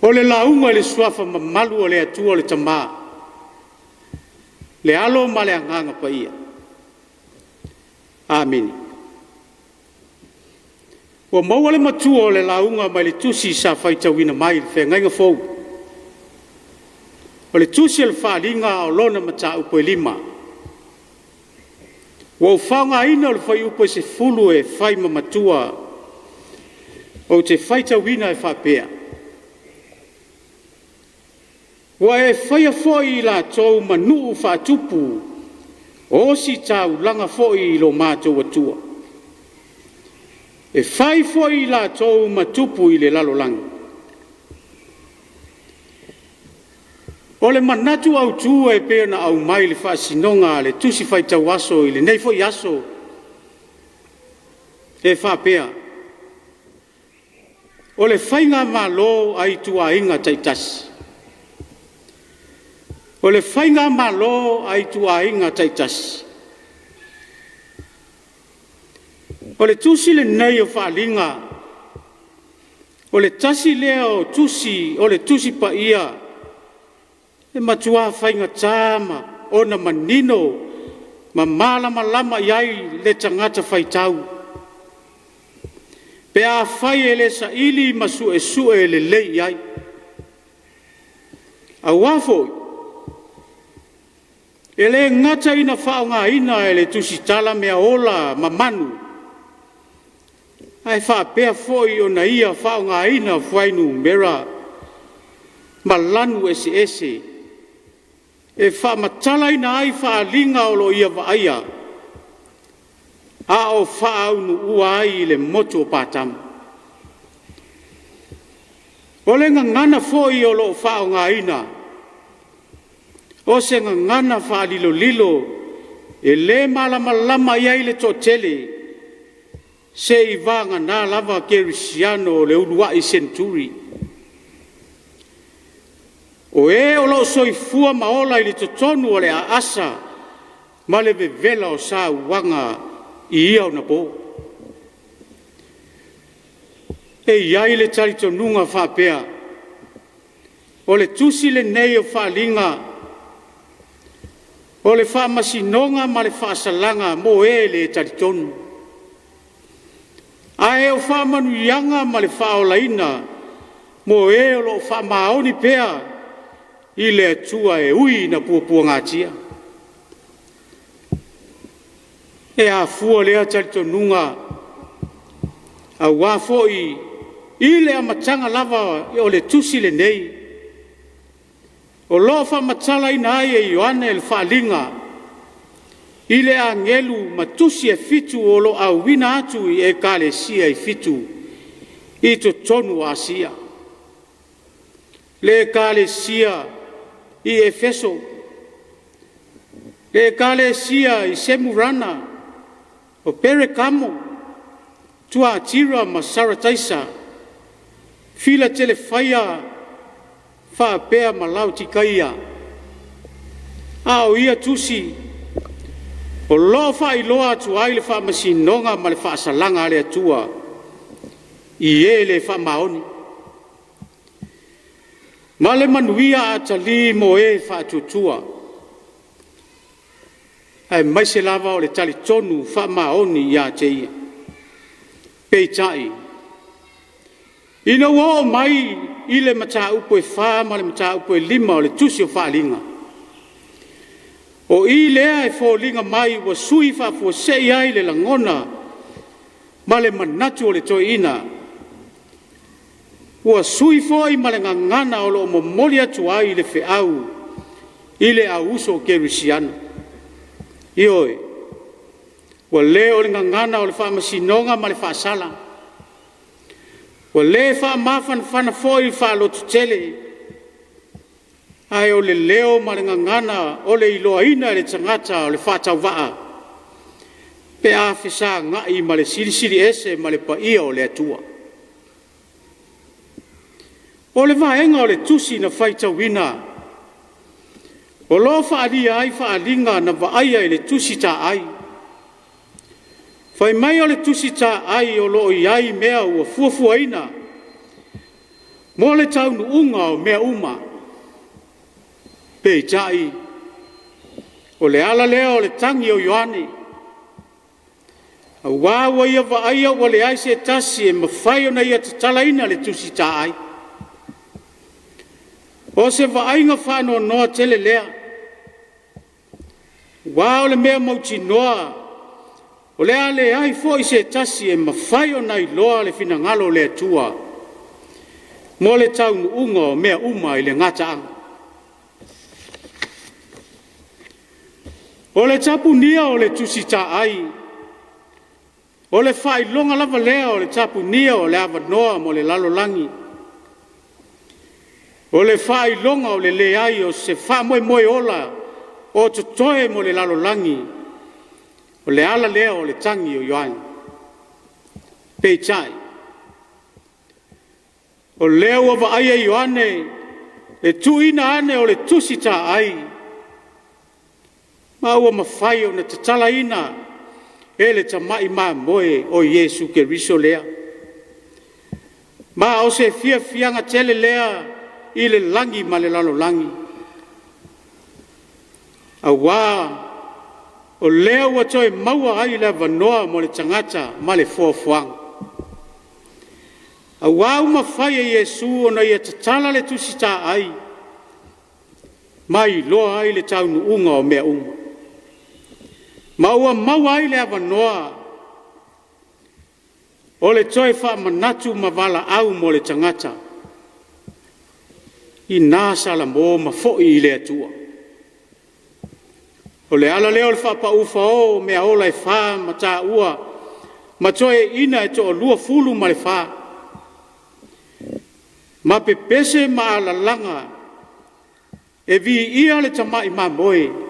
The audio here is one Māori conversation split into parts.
O le launga le suafa mamalu o le atua o le tama. Le alo ma le anganga pa ia. Amen. O maua le matua o le launga mai le tusi sa faitawina mai le whengainga fau. O le tusi le whaalinga o lona mata upo lima. O whaunga ina o le whai upo se fulu e whai mamatua o te faitawina e whapea. Wa e whaia foi la tau manu whaatupu o si tau langa foi lo mātou atua. E whai foi la tau matupu i le lalo langa. O le manatu au tua e pēr na au mai le whaasinonga le tusi whai tau aso i le nei foi aso e whapea. O le whainga malo ai tua inga taitasi. O le whainga malo ai tua inga taitasi. O le tusi le nei o whaalinga. O le tasi lea o tusi, o le tusi pa ia. E matua whainga tāma, o na manino, ma malama lama iai le tangata whaitau. Pe a whai e le sa ili ma sue le lei iai. A wafoi. E le ngata ina whaonga ina e le tusi tala mea ola ma manu. Ai whapea foi o na ia whaonga ina whainu mera ma lanu ese. E whamatala ina ai whaalinga o lo ia waaia. A o whaunu ua ai le motu o pātamu. O le ngana foi o lo whaonga ina. O se ngana whaalilo lilo. E le malama iai le totele. Se i vanga nā lava kerisiano le uruai senturi. O e o lo soifua maola i le totonu o le aasa. Ma le vevela o sa uanga i ia o na po. E iai le talitonunga whapea. O le tusi le nei o whaalinga. O le whaamasinonga ma le whaasalanga mo e le talitonu. A e o whaamanuianga ma le whaolaina. Mo e o lo whaamaoni pea. I le atua e ui na puapua ngatia. E a fua lea talitonunga. A wafoi. I le amatanga lava o le tusi le nei. O lo whamatala ina ai e Ioane le whaalinga. I le angelu matusi e fitu o lo au wina atu i e kale sia i fitu. I to tonu asia. Le kale sia i Efeso. Le kale sia i Semurana. O Perekamo. Tua atira ma Sarataisa. Fila telefaya. Whapea ma lautikaia. Ao ia tusi. O lo wha iloa atu ai le wha masinonga ma le wha asalanga le atua. I e le wha maoni. Ma le manuia atali mo e wha atutua. Ai mai se lava o le tali tonu wha maoni ia teia. Peitai. Ina wo mai i le mata upo e wha ma le mata upo e lima o le tusi o wha linga. O i lea e fōlinga mai wa sui wha fua sei ai le langona ma le manatu o le toi ina. Wa sui foi ma le ngangana o lo momoli atu ai le whiau i le auso o kerisiana. Ioi, wa le o le ngangana o le whaamasinonga ma le whaasala. Wa le whaamafana foi wha lotu tele. Ai o le leo ma le ngangana o le iloa ina le tangata o le whatau waa. Pe a whisa ngai ma le siri ese ma le paia o le atua. O le vaenga o le tusi na whaitau wina. O lo whaalia ai whaalinga na waaia i le tusi ta ai. Whai mai o le tusi ta ai o lo i ai mea ua fuafua ina. Mo le tau nu unga o mea uma. Pe tai. O le ala lea o le tangi o Ioane. A wawa ia wa aia o le aise e tasi e mawhai o na ia tatalaina le tusi ta ai. O se wa ainga whano noa tele lea. Wa o le mea mauti noa. O le ale ai fo i se tasi e mawhai o na i loa le fina ngalo le atua. Mo le tau nu unga o mea uma i le ngata anga. O le tapu nia o le tusi ta ai. O le whai longa lava lea o le tapu nia o le awa noa mo le lalo langi. O le whai longa o le leai o se wha moe moe ola o totoe mo le lalo langi. O le ala lea o le tangi o Ioane. Pei tai. O leo o wa aia Ioane le tuina ane o le tusi ta ai. Ma ua mawhai o na tatala ina e le tamai ma moe o Yesu ke riso lea. Ma o se fia fianga tele lea i le langi ma le lalo langi. A wā o leo wa toi maua ai le vanoa mo le tangata ma le fuafuanga. A wā mawhai e Yesu o na ia tatala le tusi ta ai. Mai loa ai le taunu unga o mea unga. Maua ai le avanoa. O le toi wha manatu mavala au mo le tangata. I nā sala mō ma fo'i i le atua. O le ala leo le wha pa ufa o mea ola e wha ma tā ua. Ma toi ina e to o lua fulu ma le wha. Ma pepese ma ala langa. E vi ia le tamai ma moe.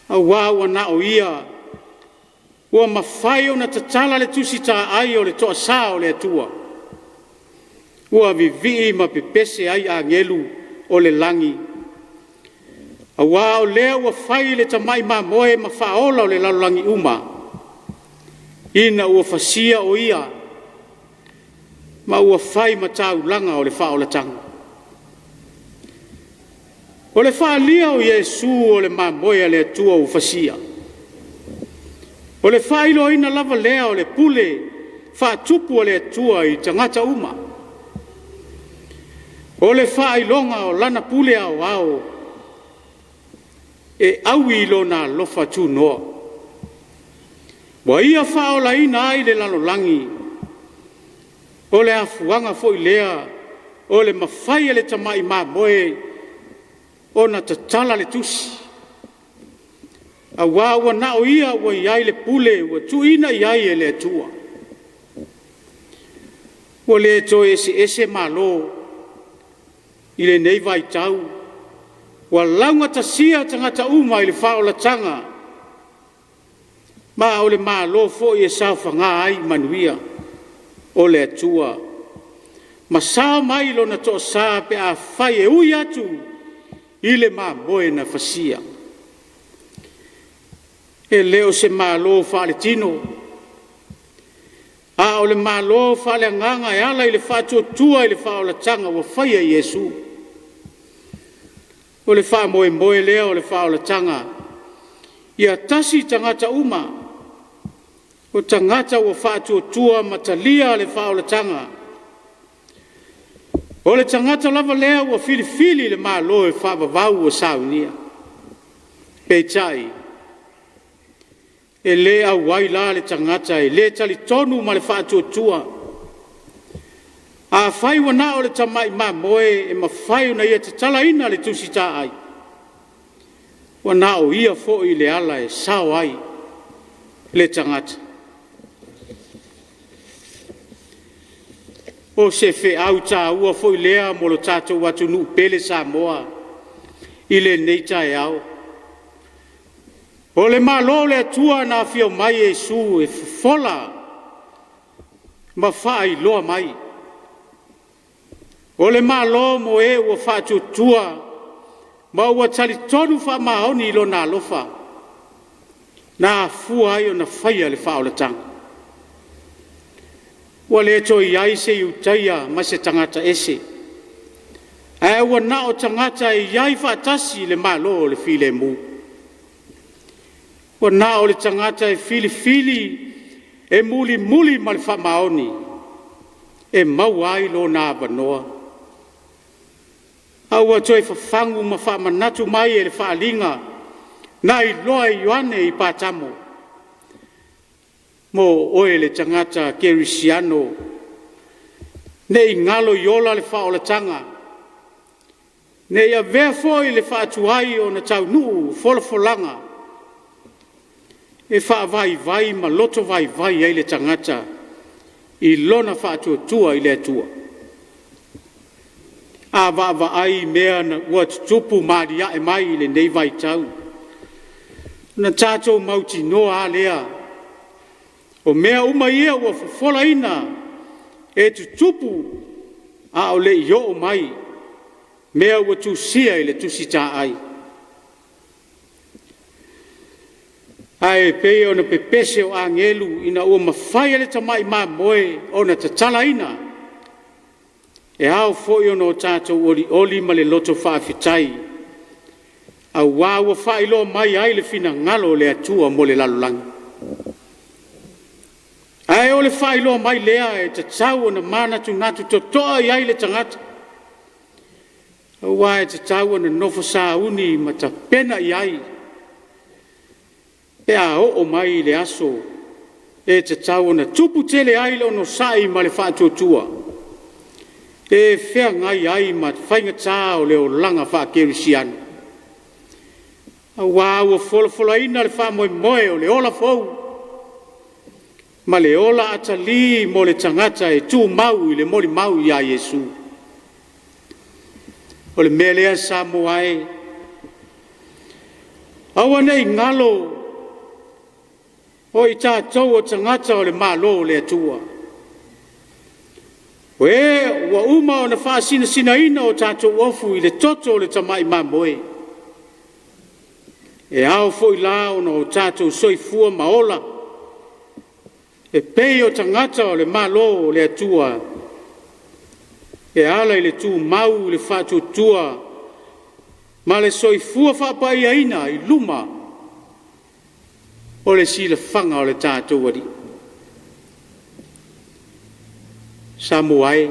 A wā na o ia. Ua mawhai o na tatala le tusi tā ai o le toa sā o le atua. Ua vivi ma pepese ai a ngelu o le langi. A wā o lea ua whai le tamai ma moe ma whaola o le lalangi uma. Ina ua fasia o ia. Ma ua whai ma tāu langa o le whaola tanga. O le whaalia o Yesu o le mamoe le atua o fasia. O le whailo ina lava lea o le pule whaatupu o le atua i tangata uma. O le whailonga o lana pule au au e awi lo na lofa tu noa. Wa ia whaola ina ai le lalolangi. O le afuanga fo i lea o le mawhai le tamai mamoe o na tatala le tusi. A wā ua nao ia ua iai le pule, ua tuina iai e le atua. Ua le to ese malo, i le nei vai tau. Ua launga tasia tangata uma i le whaola tanga. Ma o le malo fo i e sao whanga ai manuia o le atua. Ma sao mai lo na to sa pe a whai e ui atu. Ile ma moe na fasia. E leo se malo fale tino. A o le malo fale nganga e ala ile fatu tua ile fa o la tanga wa faya Yesu. O le fa moe moe leo le fa o la tanga. Ia tasi tangata uma. O tangata wa fatu tua matalia le fa o la tanga. O le tangata lava lea ua fili le malo e whaavavau o saunia. Pei tai. E le au wai la le tangata e le tali tonu ma le whaatuatua. A whai wana o le tamai ma moe e ma whai una ia te tala ina le tusi ta ai. Wana o ia fo i le ala e sao ai le tangata. O se fe au ta ua fo i lea mo lo tātou watu nu pele Samoa i le neita e au. O le malo le atua na fio mai Yesu e fola ma whai loa mai. O le malo mo e ua whatu tua ma ua tali tonu wha mahoni lo na lofa. Na fua ai o na whaia le whaola tanga. ua le toi ai se iutaia ma se tagata ese ae ua na o tagata e iai faatasi le malo o le filemu ua na o le tagata e filifili e mulimuli ma le faamaoni e maua ai lona avanoa aua toe fafagu ma faamanatu mai e le faaliga na iloa i Ioane i patamo mo oe le tagata kerisiano ne i ngalo i ola le faaolataga ne ia vea foi le faatuai o na taunuu folafolaga e faavaivai ma loto vaivai ai le tagata i lona faatuatua i le atua a vaavaai mea na ua tutupu maliaʻe mai i lenei vaitau na tatou mautinoa a lea o mea uma ia ua fofolaina e tutupu a o leʻi oo mai mea ua tusia i le tusi taʻai ae pei ona pepese o agelu ina ua mafai le tamaʻi mamoe ona tatalaina e ao foʻi ona o tatou olioli ma le loto faafetai auā ua faailoa mai ai le finagalo o le atua mo le lalolagi ae o le faailoa mai lea e tatau ona manatunatu totoa i ai le tagata auā e tatau ona nofo sauni ma tapena i ai e a oo mai le aso e tatau ona tupu tele ai le ono saʻi ma le faatuatua e feagai ai ma faigatā o le olaga faakerisiana auā ua folafolaina le faamoemoe o le ola fou ma le ola atali mo le tagata e tumau i le molimau iā iesu o le mea lea Samoa e aua nei ngalo o i tatou o tagata o le malo o le atua oe ua uma ona faasinasinaina o tatou ofu i le toto o le tamaʻi mamoe e ao foʻi la ona o tatou soifua ma ola e pei o tagata o le malo o le atua e ala i le tumau i le faatuatua ma le soifua faapaiaina i luma o le silafaga o le tatou alii Samoa e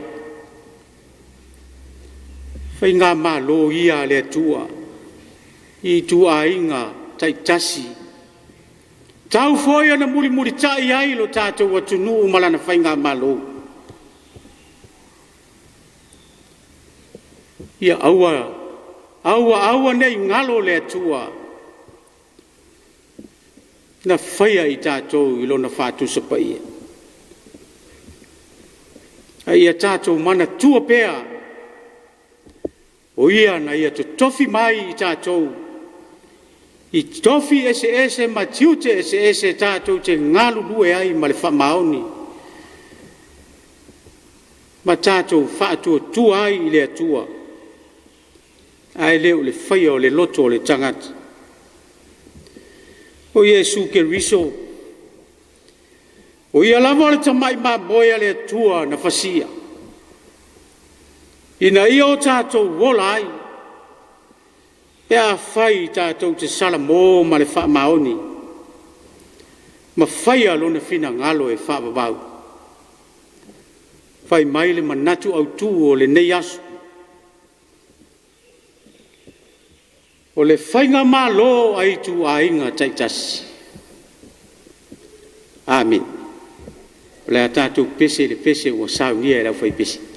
faigā malo ia le atua i tuaiga taitasi tau foi ona mulimuli taʻi ai lo tatou atunuu ma lana faigā malo ia aua nei ngalo le atua na faia i tatou i lona faatusa paia ia tatou mana tua pea o ia na ia totofi mai i tatou i tofi ese ma tiute ese tatou te galulue ai ma le faamaoni ma tatou faatuatua ai i le atua ae lē o le faia o le loto o le tagata o iesu keriso o ia lava o le tamaʻi mamoe a le atua na fasia ina ia o tatou ola ai e afai tatou te salamo ma le faamaoni ma faia lona finagalo e faavavau fai mai le manatu autū o lenei aso o le faiga malo ai tuaiga taitasi amen o le a tatou pese le pese ua saunia e lau fai pese